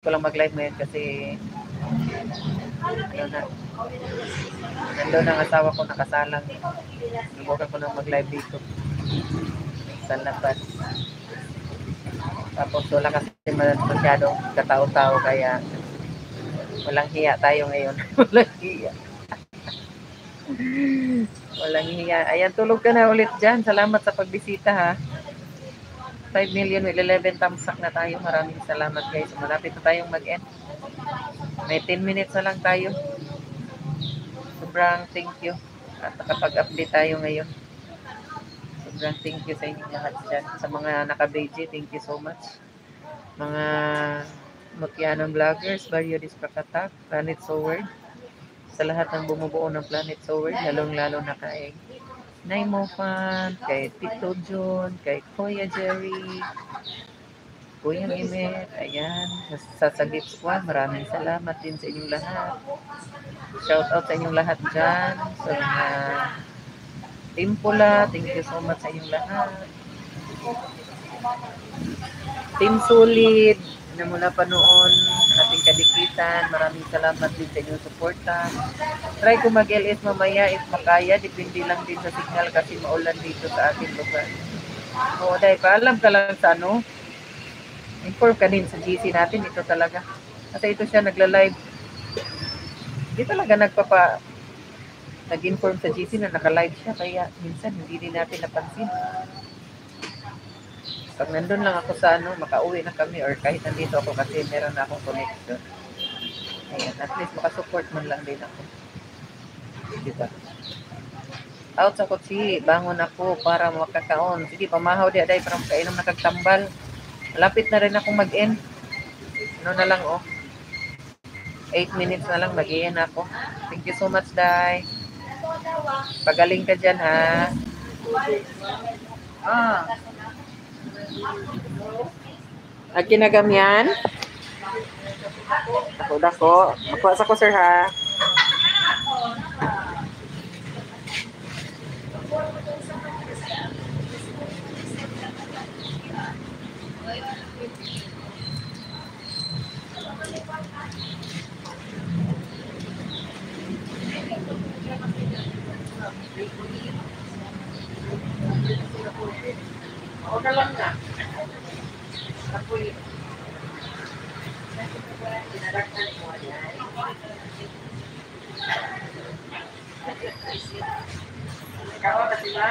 ko lang mag-live ngayon kasi ano na, nandun ang asawa ko nakasalang. Subukan ko na mag-live dito sa labas. Tapos wala kasi masyadong katao-tao kaya walang hiya tayo ngayon. Walang hiya. Walang hiya. Ayan, tulog ka na ulit dyan. Salamat sa pagbisita ha. 5 million with 11 thumbs up na tayo. Maraming salamat guys. Malapit na tayong mag-end. May 10 minutes na lang tayo. Sobrang thank you. At nakapag-update tayo ngayon. Sobrang thank you sa inyong lahat dyan. Sa mga naka-BG, thank you so much. Mga Mutyanon vloggers, Barrio Disprakatak, Planet Soward. Sa lahat ng bumubuo ng Planet Soward, lalong-lalo na kay Nay Mofan, kay Tito John, kay Kuya Jerry, Kuya Imet, ayan, sa Sagip Squad, maraming salamat din sa inyong lahat. Shout out sa inyong lahat dyan, sa mga Team Pula, thank you so much sa inyong lahat. Team Solid, na mula pa noon, ating kadikitan, maraming salamat din sa inyong suporta. Try ko mag-LS mamaya if makaya, depende lang din sa signal kasi maulan dito sa ating lugar. Oo, dahil paalam ka lang sa ano, inform ka din sa GC natin, ito talaga. Kasi ito siya nagla-live. Hindi talaga nag-inform sa GC na naka-live siya, kaya minsan hindi din natin napansin. Pag nandun lang ako sa ano, makauwi na kami or kahit nandito ako kasi meron na akong connection. Ayan, at least makasupport man lang din ako. Diba? Out sa kotsi, bangon ako para makakaon. Sige, pamahaw di aday para makainom na kagtambal. Malapit na rin akong mag-end. Ano na lang oh. 8 minutes na lang mag-end ako. Thank you so much, Day. Pagaling ka dyan, ha? Ah. Akinagam yan? Dako. Makuha sa ko, sir, ha? Okay lang na. Apoy. Kawa ba sila?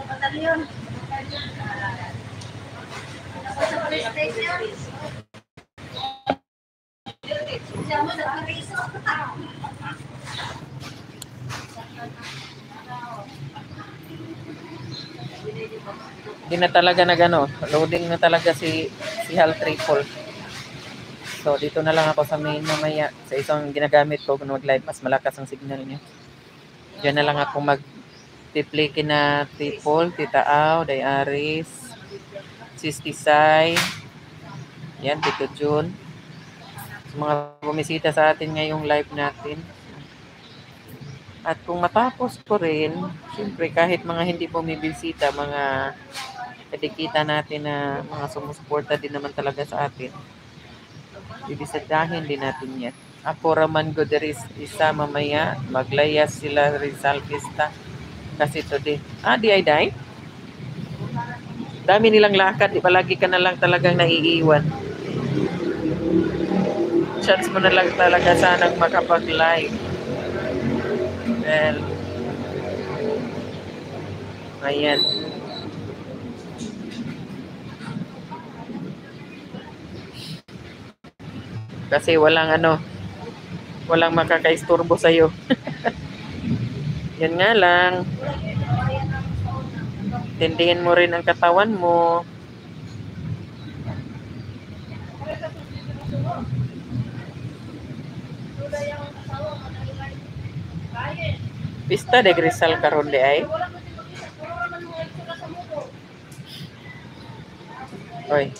Batalyon. Sa police station. Hindi na talaga nagano, loading na talaga si Hal Triple. So dito na lang ako sa main mamaya sa isang ginagamit ko kung mag-live, mas malakas ang signal niya. Diyan na lang ako mag-play kina Triple, Tita Au, Dayaris, Sis Tisay, yan, Tito Jun. Sa mga bumisita sa atin ngayong live natin. At kung matapos ko rin, siyempre kahit mga hindi bumibisita, mga kadikita natin na mga sumusuporta din naman talaga sa atin, bibisitahin din natin yan. Ako Raman Goderis isa mamaya, maglayas sila Rizal Pista kasi today. Di ay day? Dami nilang lakad, di palagi ka na lang talagang naiiwan. Chance mo na lang talaga sanang makapag-live. Well, ayan. Kasi walang makakaisturbo sa'yo. Yan nga lang. Tindihin mo rin ang katawan mo. Pista de Grisal karon di ay. Oy.